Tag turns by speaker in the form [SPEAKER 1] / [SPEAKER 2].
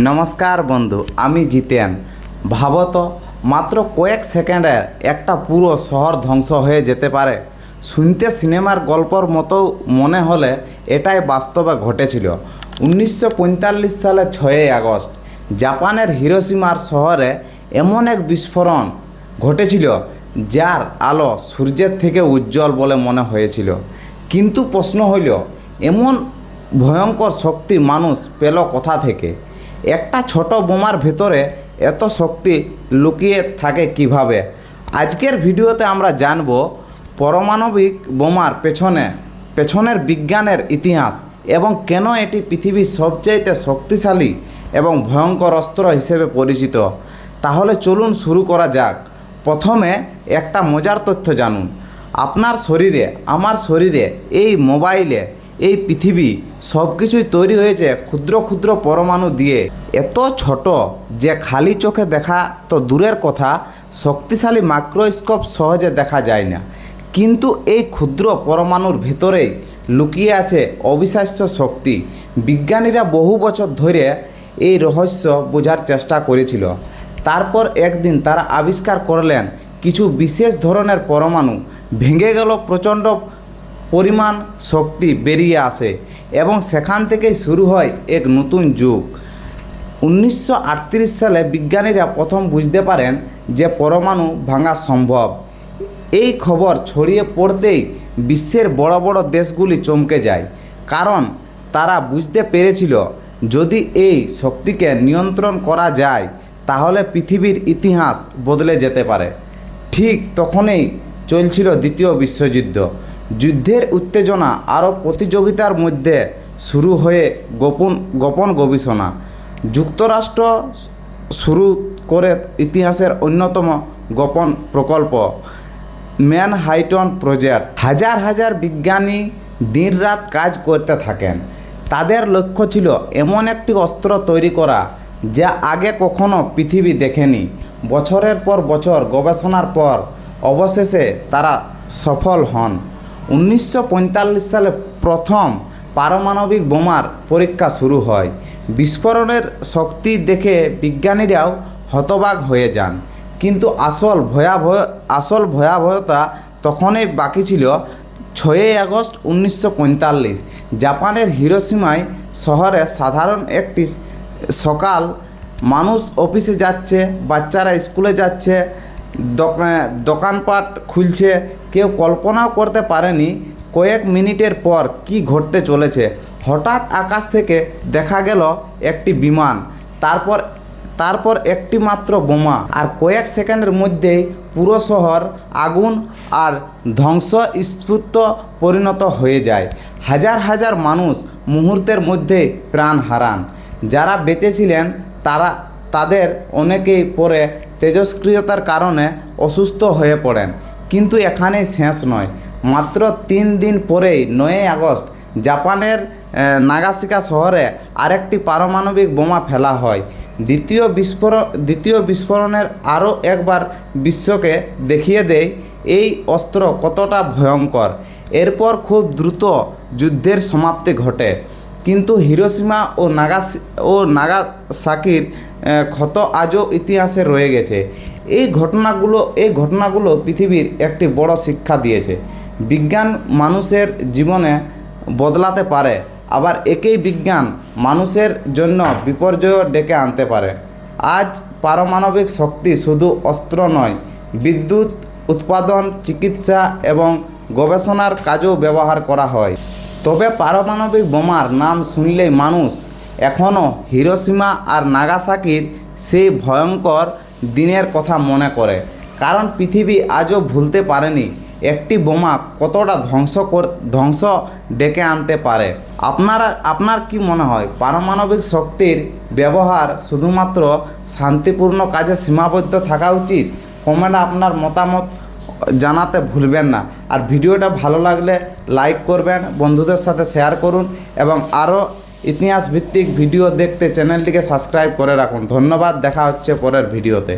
[SPEAKER 1] নমস্কার বন্ধু, আমি জিতেন। ভাবত মাত্র কয়েক সেকেন্ডে একটা পুরো শহর ধ্বংস হয়ে যেতে পারে। শুনতে সিনেমার গল্পর মতো মনে হলে এটাই বাস্তবে ঘটেছিল। 1945 সালে 6ই আগস্ট জাপানের হিরোশিমার শহরে এমন এক বিস্ফোরণ ঘটেছিল যার আলো সূর্যের থেকে উজ্জ্বল বলে মনে হয়েছিল। কিন্তু প্রশ্ন হইল, এমন ভয়ঙ্কর শক্তি মানুষ পেল কোথা থেকে? একটা ছোট বোমার ভেতরে এত শক্তি লুকিয়ে থাকে কিভাবে? আজকের ভিডিওতে আমরা জানব পারমাণবিক বোমার পেছনের বিজ্ঞানের ইতিহাস এবং কেন এটি পৃথিবীর সবচাইতে শক্তিশালী এবং ভয়ঙ্কর অস্ত্র হিসেবে পরিচিত। তাহলে চলুন শুরু করা যাক। প্রথমে একটা মজার তথ্য জানুন। আপনার শরীরে, আমার শরীরে, এই মোবাইলে, এই পৃথিবী সব কিছুই তৈরি হয়েছে ক্ষুদ্র ক্ষুদ্র পরমাণু দিয়ে। এত ছোট যে খালি চোখে দেখা তো দূরের কথা, শক্তিশালী মাইক্রোস্কোপ সহজে দেখা যায় না। কিন্তু এই ক্ষুদ্র পরমাণুর ভেতরেই লুকিয়ে আছে অবিশ্বাস্য শক্তি। বিজ্ঞানীরা বহু বছর ধরে এই রহস্য বোঝার চেষ্টা করেছিল। তারপর একদিন তারা আবিষ্কার করলেন কিছু বিশেষ ধরনের পরমাণু ভেঙে গেল, প্রচণ্ড পরিমাণ শক্তি বেরিয়ে আসে এবং সেখান থেকেই শুরু হয় এক নতুন যুগ। 1938 সালে বিজ্ঞানীরা প্রথম বুঝতে পারেন যে পরমাণু ভাঙা সম্ভব। এই খবর ছড়িয়ে পড়তেই বিশ্বের বড় বড় দেশগুলি চমকে যায়, কারণ তারা বুঝতে পেরেছিল যদি এই শক্তিকে নিয়ন্ত্রণ করা যায় তাহলে পৃথিবীর ইতিহাস বদলে যেতে পারে। ঠিক তখনই চলছিল দ্বিতীয় বিশ্বযুদ্ধ। যুদ্ধের উত্তেজনা আরও প্রতিযোগিতার মধ্যে শুরু হয়ে গোপন গবেষণা। যুক্তরাষ্ট্র শুরু করে ইতিহাসের অন্যতম গোপন প্রকল্প ম্যানহাটন প্রজেক্ট। হাজার হাজার বিজ্ঞানী দিনরাত কাজ করতে থাকেন। তাদের লক্ষ্য ছিল এমন একটি অস্ত্র তৈরি করা যা আগে কখনো পৃথিবী দেখেনি। বছরের পর বছর গবেষণার পর অবশেষে তারা সফল হন। 1945 সালে প্রথম পারমাণবিক বোমার পরীক্ষা শুরু হয়। বিস্ফোরণের শক্তি দেখে বিজ্ঞানীরাও হতবাক হয়ে যান। কিন্তু আসল ভয়াবহতা তখনই বাকি ছিল। 6ই আগস্ট 1945 জাপানের হিরোশিমায় শহরে সাধারণ একটি সকাল। মানুষ অফিসে যাচ্ছে, বাচ্চারা স্কুলে যাচ্ছে, দোকানপাট খুলছে। কেউ কল্পনাও করতে পারেনি কয়েক মিনিটের পর কি ঘটতে চলেছে। হঠাৎ আকাশ থেকে দেখা গেল একটি বিমান, তারপর একটি মাত্র বোমা, আর কয়েক সেকেন্ডের মধ্যেই পুরো শহর আগুন আর ধ্বংসস্তূপে পরিণত হয়ে যায়। হাজার হাজার মানুষ মুহূর্তের মধ্যেই প্রাণ হারান। যারা বেঁচেছিলেন তাদের অনেকেই পরে তেজস্ক্রিয়তার কারণে অসুস্থ হয়ে পড়েন। কিন্তু এখানেই শেষ নয়। মাত্র 3 দিন পরেই 9ই আগস্ট জাপানের নাগাসাকি শহরে আরেকটি পারমাণবিক বোমা ফেলা হয়। দ্বিতীয় বিস্ফোরণের আরও একবার বিশ্বকে দেখিয়ে দেয় এই অস্ত্র কতটা ভয়ঙ্কর। এরপর খুব দ্রুত যুদ্ধের সমাপ্তি ঘটে। কিন্তু হিরোশিমা ও নাগাসাকির ক্ষত আজও ইতিহাসে রয়ে গেছে। এই ঘটনাগুলো পৃথিবীর একটি বড় শিক্ষা দিয়েছে। বিজ্ঞান মানুষের জীবনে বদলাতে পারে, আবার একই বিজ্ঞান মানুষের জন্য বিপর্যয় ডেকে আনতে পারে। আজ পারমাণবিক শক্তি শুধু অস্ত্র নয়, বিদ্যুৎ উৎপাদন, চিকিৎসা এবং গবেষণার কাজেও ব্যবহার করা হয়। তবে পারমাণবিক বোমার নাম শুনলেই মানুষ এখনও হিরোশিমা আর নাগাসাকির সেই ভয়ঙ্কর দিনের কথা মনে করে, কারণ পৃথিবী আজও ভুলতে পারেনি একটি বোমা কতটা ধ্বংস ডেকে আনতে পারে। আপনার কি মনে হয় পারমাণবিক শক্তির ব্যবহার শুধুমাত্র শান্তিপূর্ণ কাজে সীমাবদ্ধ থাকা উচিত? কমেন্টে আপনার মতামত জানাতে ভুলবেন না। আর ভিডিওটা ভালো লাগলে লাইক করবেন, বন্ধুদের সাথে শেয়ার করুন এবং আরও ইতিহাস ভিত্তিক ভিডিও দেখতে চ্যানেলটিকে সাবস্ক্রাইব করে রাখুন। ধন্যবাদ, দেখা হচ্ছে পরের ভিডিওতে।